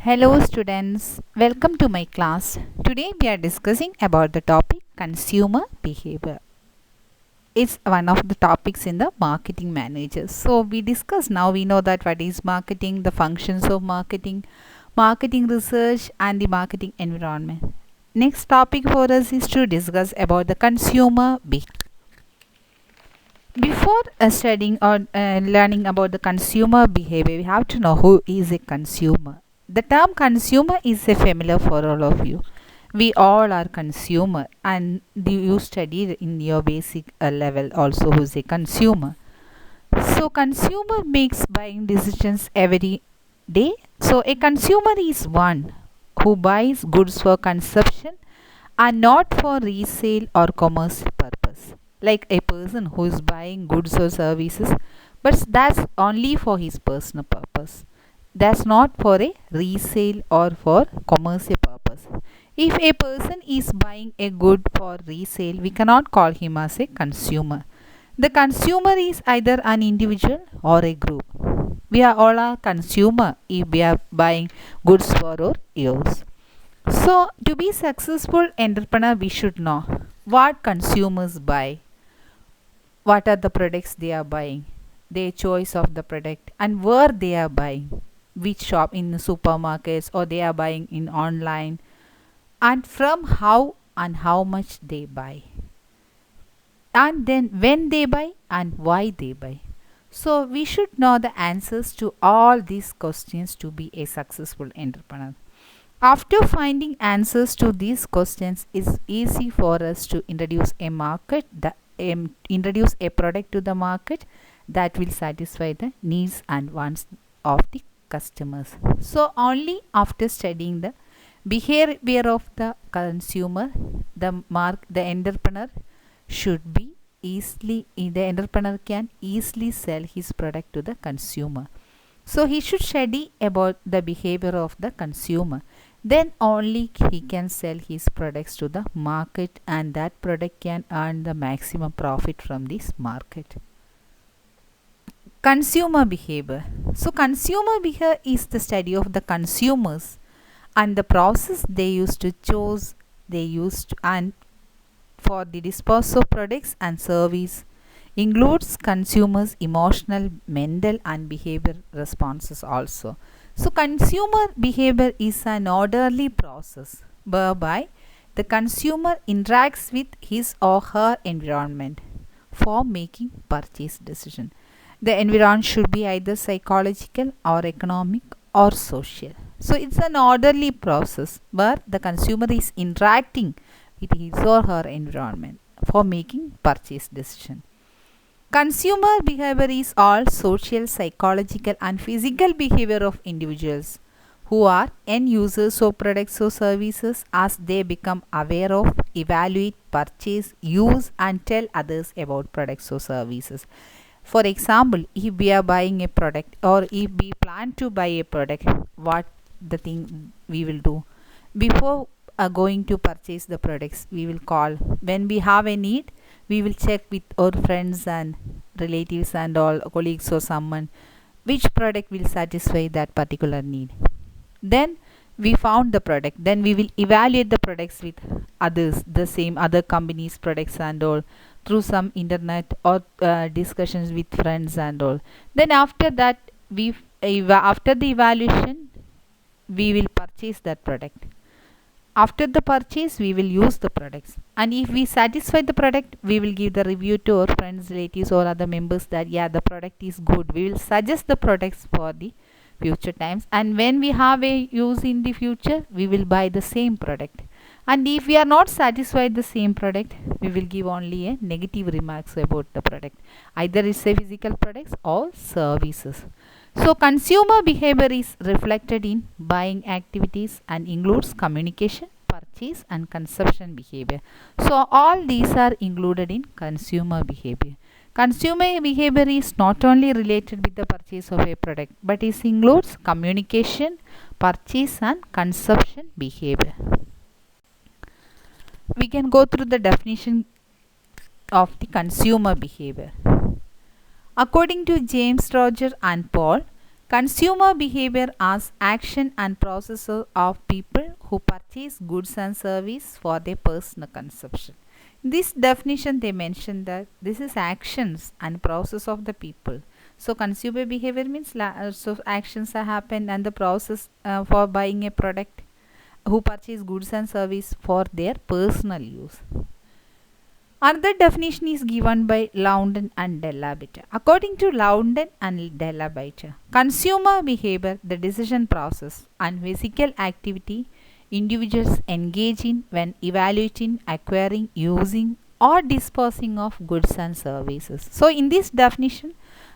Hello students, welcome to my class. Today we are discussing about the topic consumer behavior. It's one of the topics in the marketing managers. So we discuss now, we know that what is marketing, the functions of marketing, marketing research and the marketing environment. Next topic for us is to discuss about the consumer behavior. Before studying or learning about the consumer behavior, we have to know who is a consumer. The term consumer is familiar for all of you. We all are consumer, and you studied in your basic level also who is a consumer. So consumer makes buying decisions every day. So a consumer is one who buys goods for consumption and not for resale or commercial purpose. Like a person who is buying goods or services, but that's only for his personal purpose. That's not for a resale or for commercial purpose. If a person is buying a good for resale, we cannot call him as a consumer. The consumer is either an individual or a group. We are all a consumer if we are buying goods for our use. So to be successful entrepreneur, we should know what consumers buy, what are the products they are buying, their choice of the product, and where they are buying, which shop, in the supermarkets or they are buying in online, and from how and how much they buy, and then when they buy and why they buy. So we should know the answers to all these questions to be a successful entrepreneur. After finding answers to these questions, it's easy for us to introduce a product to the market that will satisfy the needs and wants of the customers. So only after studying the behavior of the consumer, the entrepreneur can easily sell his product to the consumer. So he should study about the behavior of the consumer. Then only he can sell his products to the market, and that product can earn the maximum profit from this market. Consumer behavior. So consumer behavior is the study of the consumers and the process they used to choose, and for the disposal of products and service, includes consumers' emotional, mental and behavior responses also. So consumer behavior is an orderly process whereby the consumer interacts with his or her environment for making purchase decision. The environment should be either psychological or economic or social. So it's an orderly process where the consumer is interacting with his or her environment for making purchase decision. Consumer behavior is all social, psychological and physical behavior of individuals who are end users of products or services as they become aware of, evaluate, purchase, use and tell others about products or services. For example, if we are buying a product or if we plan to buy a product, what the thing we will do? Before going to purchase the products, we will call. When we have a need, we will check with our friends and relatives and all colleagues or someone which product will satisfy that particular need. Then we found the product, then we will evaluate the products with others, the same other companies products and all, through some internet or discussions with friends and all. Then after that, after the evaluation, we will purchase that product. After the purchase, we will use the products, and if we satisfy the product, we will give the review to our friends, relatives or other members that yeah, the product is good. We will suggest the products for the future times, and when we have a use in the future, we will buy the same product. And if we are not satisfied the same product, we will give only a negative remarks about the product, either it's a physical products or services. So consumer behavior is reflected in buying activities and includes communication, purchase and consumption behavior. So all these are included in consumer behavior. Consumer behavior is not only related with the purchase of a product, but it includes communication, purchase and consumption behavior. We can go through the definition of the consumer behavior. According to James, Roger and Paul, Consumer behavior as action and processes of people who purchase goods and service for their personal consumption. In this definition, they mention that this is actions and process of the people. So consumer behavior means lots of actions are happen and the process for buying a product, who purchase goods and service for their personal use. Another definition is given by Loudon and Delabiter. According to Loudon and Delabiter, consumer behavior, the decision process and physical activity individuals engage in when evaluating, acquiring, using or disposing of goods and services. So in this definition,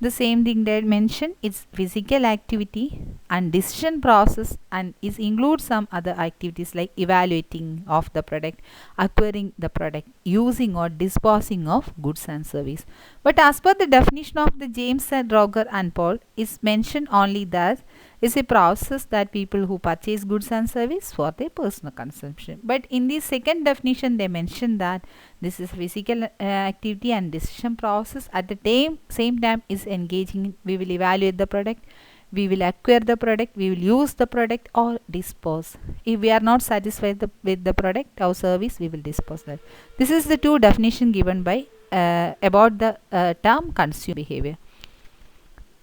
the same thing they mentioned, it's physical activity and decision process, and it includes some other activities like evaluating of the product, acquiring the product, using or disposing of goods and service. But as per the definition of the James and Roger and Paul, is mentioned only that is a process that people who purchase goods and service for their personal consumption. But in the second definition, they mention that this is physical activity and decision process. At the same time is engaging in, we will evaluate the product, we will acquire the product, we will use the product or dispose. If we are not satisfied with the product or service, we will dispose that. This is the two definition given by about the term consumer behavior.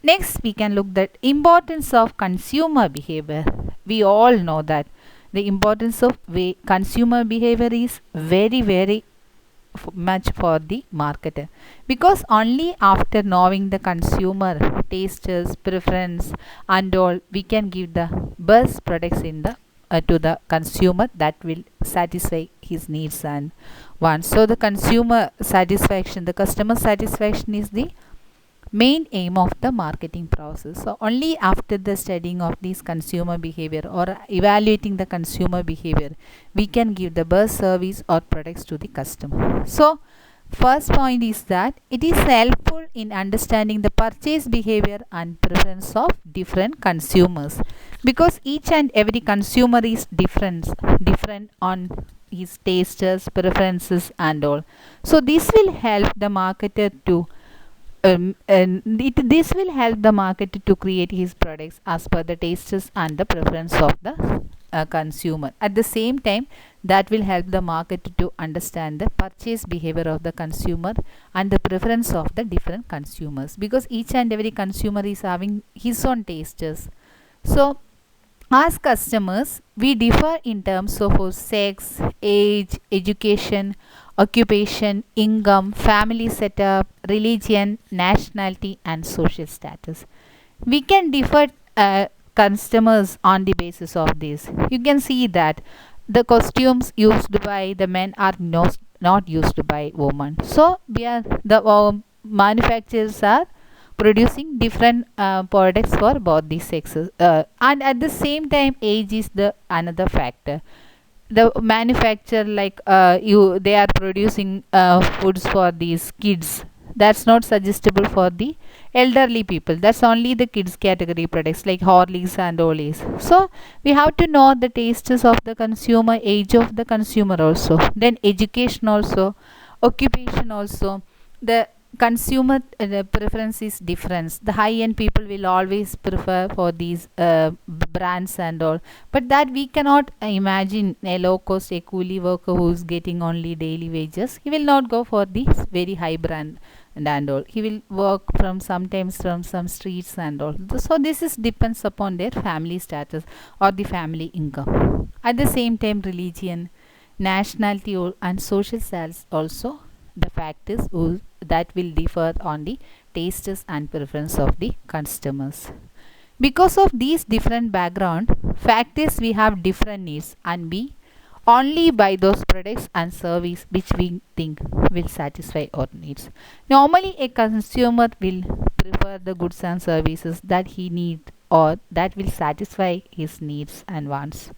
Next, we can look at importance of consumer behavior. We all know that the importance of consumer behavior is very much for the marketer, because only after knowing the consumer tastes, preference and all, we can give the best products in the to the consumer that will satisfy his needs and wants. So the consumer satisfaction, the customer satisfaction is the main aim of the marketing process. So only after the studying of these consumer behavior or evaluating the consumer behavior, we can give the best service or products to the customer. So first point is that it is helpful in understanding the purchase behavior and preference of different consumers, because each and every consumer is different on his tastes, preferences and all. So this will help the marketer to this will help the marketer to create his products as per the tastes and the preference of the consumer. At the same time, that will help the marketer to understand the purchase behavior of the consumer and the preference of the different consumers, because each and every consumer is having his own tastes. So as customers, we differ in terms of sex, age, education, occupation, income, family setup, religion, nationality and social status. We can differ customers on the basis of this. You can see that the costumes used by the men are not used by women. So we are the manufacturers are producing different products for both the sexes, and at the same time age is the another factor. The manufacturer like they are producing foods for these kids, that's not suggestible for the elderly people, that's only the kids category products like Horlicks and Ollies. So we have to know the tastes of the consumer, age of the consumer also, then education also, occupation also. The consumer preference is different. The high end people will always prefer for these brands and all, but that we cannot imagine a low cost, a coolie worker who is getting only daily wages, he will not go for this very high brand and all. He will work from sometimes from some streets and all. So this is depends upon their family status or the family income. At the same time, religion, nationality and social status also the factors that will differ on the tastes and preference of the customers. Because of these different background factors, we have different needs and we only buy those products and service which we think will satisfy our needs. Normally a consumer will prefer the goods and services that he needs or that will satisfy his needs and wants.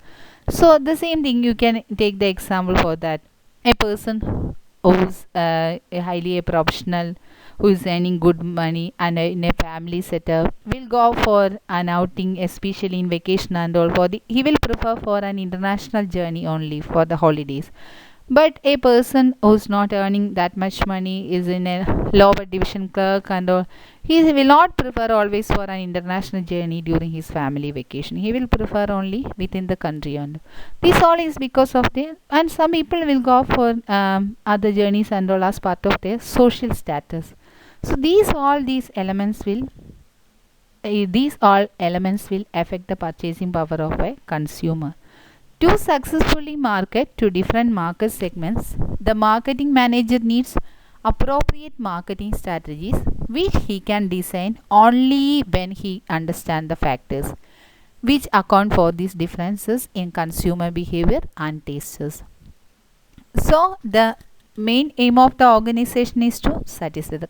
So the same thing, you can take the example for that. A person who's a highly a professional who is earning good money and in a family setup will go for an outing, especially in vacation and all, for the he will prefer for an international journey only for the holidays. But a person who's not earning that much money is in a lower division clerk and all, he will not prefer always for an international journey during his family vacation. He will prefer only within the country. And this all is because of the, and some people will go for other journeys and all as part of their social status. So these elements will these all elements will affect the purchasing power of a consumer. To successfully market to different market segments, the marketing manager needs appropriate marketing strategies which he can design only when he understands the factors which account for these differences in consumer behavior and tastes. So the main aim of the organization is to satisfy the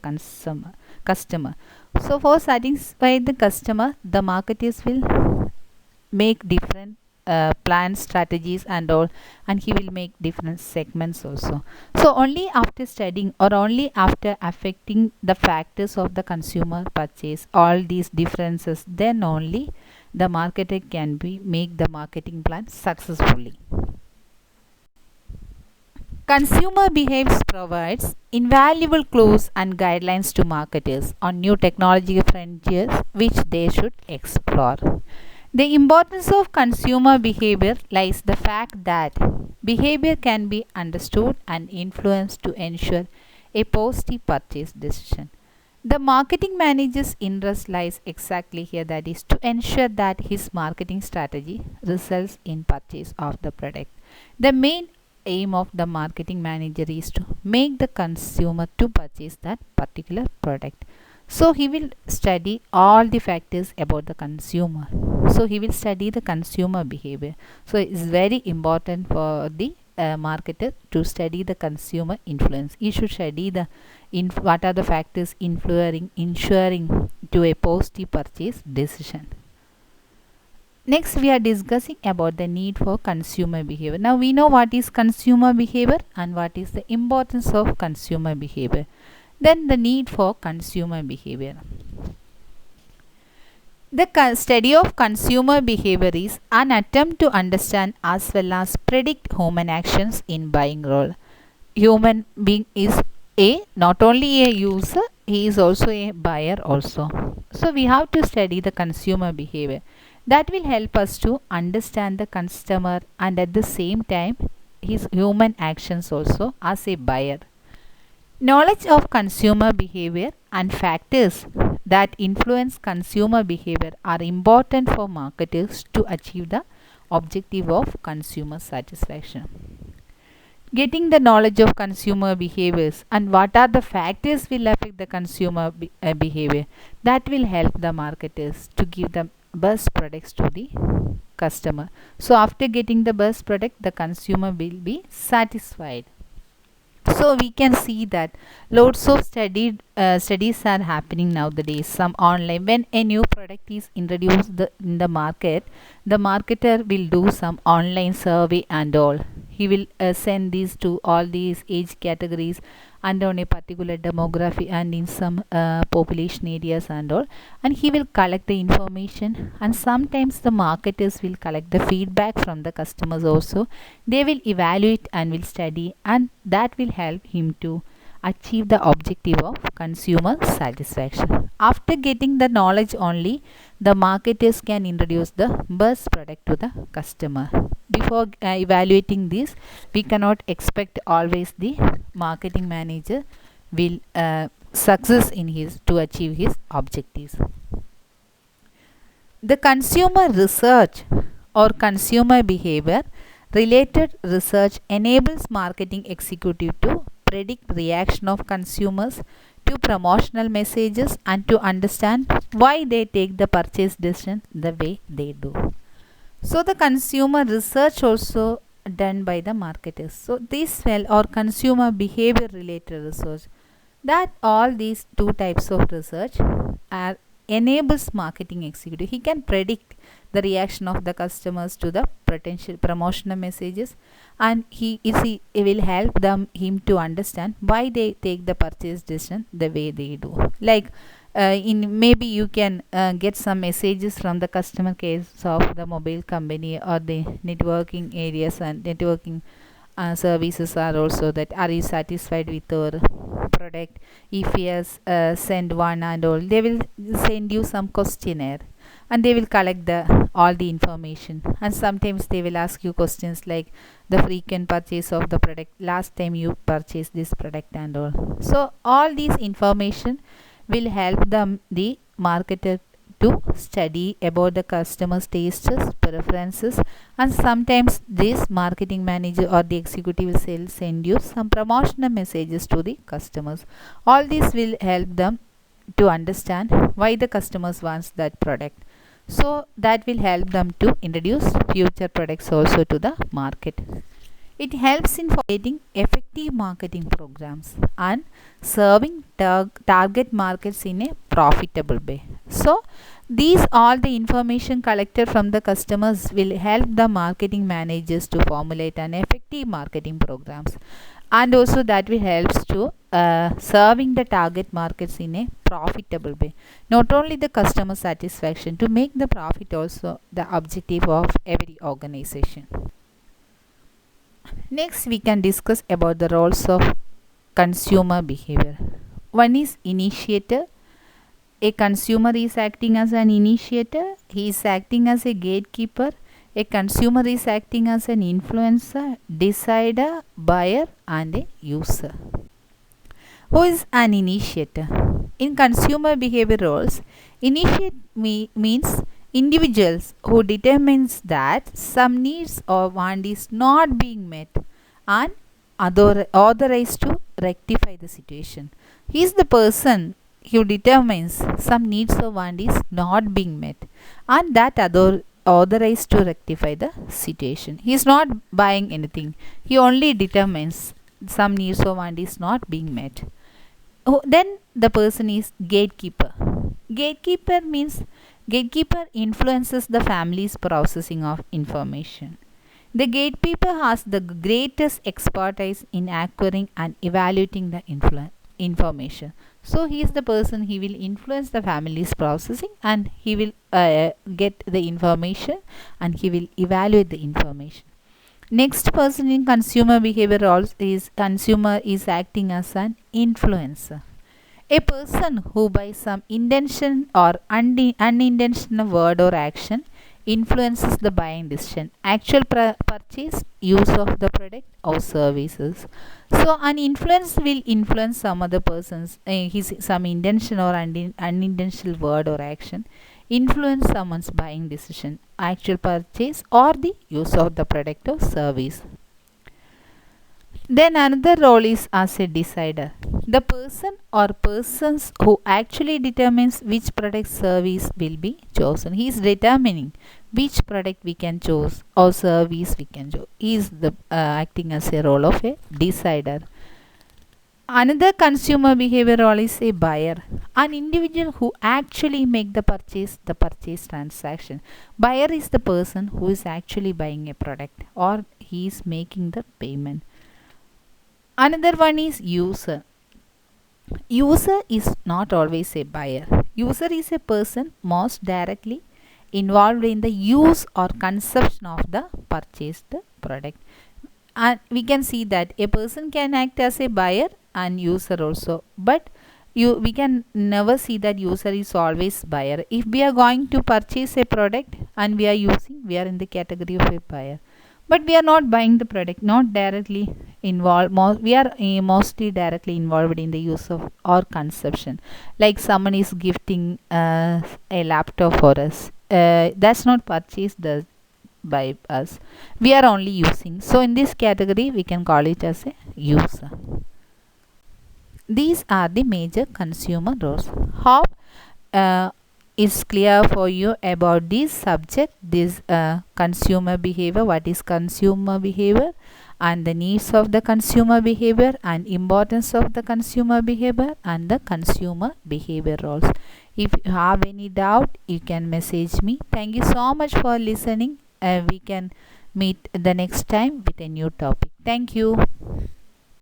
customer. So for satisfy the customer, the marketers will make different plan strategies and all, and he will make different segments also. So only after studying or only after affecting the factors of the consumer purchase all these differences, then only the marketer can be make the marketing plan successfully. Consumer Behaviors provides invaluable clues and guidelines to marketers on new technology frontiers which they should explore. The importance of consumer behavior lies the fact that behavior can be understood and influenced to ensure a positive purchase decision. The marketing manager's interest lies exactly here, that is to ensure that his marketing strategy results in purchase of the product. The main aim of the marketing manager is to make the consumer to purchase that particular product. So he will study all the factors about the consumer. So he will study the consumer behavior. So it is very important for the marketer to study the consumer influence. He should study the what are the factors ensuring to a positive purchase decision. Next, we are discussing about the need for consumer behavior. Now we know what is consumer behavior and what is the importance of consumer behavior. Then the need for consumer behavior. The study of consumer behavior is an attempt to understand as well as predict human actions in buying role. Human being is not only a user, he is also a buyer also. So we have to study the consumer behavior. That will help us to understand the customer and at the same time his human actions also as a buyer. Knowledge of consumer behavior and factors that influence consumer behavior are important for marketers to achieve the objective of consumer satisfaction. Getting the knowledge of consumer behaviors and what are the factors will affect the consumer behavior, that will help the marketers to give the best products to the customer. So after getting the best product, the consumer will be satisfied. So we can see that loads of studies are happening nowadays, some online. When a new product is introduced in the market, the marketer will do some online survey and all. He will send these to all these age categories and on a particular demography and in some population areas and all, and he will collect the information, and sometimes the marketers will collect the feedback from the customers also. They will evaluate and will study, and that will help him to achieve the objective of consumer satisfaction. After getting the knowledge only, the marketers can introduce the best product to the customer. Before evaluating this, we cannot expect always the marketing manager will success in his to achieve his objectives. The consumer research or consumer behavior related research enables marketing executive to predict reaction of consumers to promotional messages and to understand why they take the purchase decision the way they do. So the consumer research also done by the marketers. So this or consumer behavior related research, that all these two types of research are enables marketing executive. He can predict the reaction of the customers to the potential promotional messages, and he will help him to understand why they take the purchase decision the way they do. Like in maybe you can get some messages from the customer case of the mobile company or the networking areas and networking services are also that, are you satisfied with your product? If yes, send one and all, they will send you some questionnaire and they will collect the all the information, and sometimes they will ask you questions like the frequent purchase of the product, last time you purchased this product and all. So all these information will help them, the marketer, to study about the customer's tastes, preferences, and sometimes this marketing manager or the executive will send you some promotional messages to the customers. All this will help them to understand why the customers wants that product. So that will help them to introduce future products also to the market. It helps in formulating effective marketing programs and serving target markets in a profitable way. So these all the information collected from the customers will help the marketing managers to formulate an effective marketing programs, and also that will helps to serving the target markets in a profitable way. Not only the customer satisfaction, to make the profit also the objective of every organization. Next we can discuss about the roles of consumer behavior. One is initiator. A consumer is acting as an initiator, he is acting as a gatekeeper. A consumer is acting as an influencer, decider, buyer, and a user. Who is an initiator? In consumer behavior roles, initiate means individuals who determines that some needs or want is not being met and authorized to rectify the situation. He is the person who determines some needs or want is not being met and that authorized to rectify the situation. He is not buying anything. He only determines some needs or want is not being met. Then the person is gatekeeper. Gatekeeper means gatekeeper influences the family's processing of information. The gatekeeper has the greatest expertise in acquiring and evaluating the information. So he is the person, he will influence the family's processing and he will get the information and he will evaluate the information. Next person in consumer behavior roles is consumer is acting as an influencer. A person who by some intention or unintentional word or action influences the buying decision, actual purchase, use of the product or services. So an influence will influence some other person's his some intention or unintentional word or action influence someone's buying decision, actual purchase, or the use of the product or service. Then another role is as a decider. The person or persons who actually determines which product service will be chosen. He is determining which product we can choose or service we can choose. He is the acting as a role of a decider. Another consumer behavior role is a buyer, an individual who actually make the purchase transaction. Buyer is the person who is actually buying a product or he is making the payment. Another one is user. User is not always a buyer. User is a person most directly involved in the use or consumption of the purchased product. And we can see that a person can act as a buyer and user also, but we can never see that user is always buyer. If we are going to purchase a product and we are using, we are in the category of a buyer, but we are not buying the product, not directly involved. We are mostly directly involved in the use of or consumption. Like someone is gifting a laptop for us, that's not purchased by us, we are only using. So in this category we can call it as a user. These are the major consumer roles. How is clear for you about this subject, this consumer behavior, what is consumer behavior and the needs of the consumer behavior and importance of the consumer behavior and the consumer behavior roles. If you have any doubt, you can message me. Thank you so much for listening. We can meet the next time with a new topic. Thank you.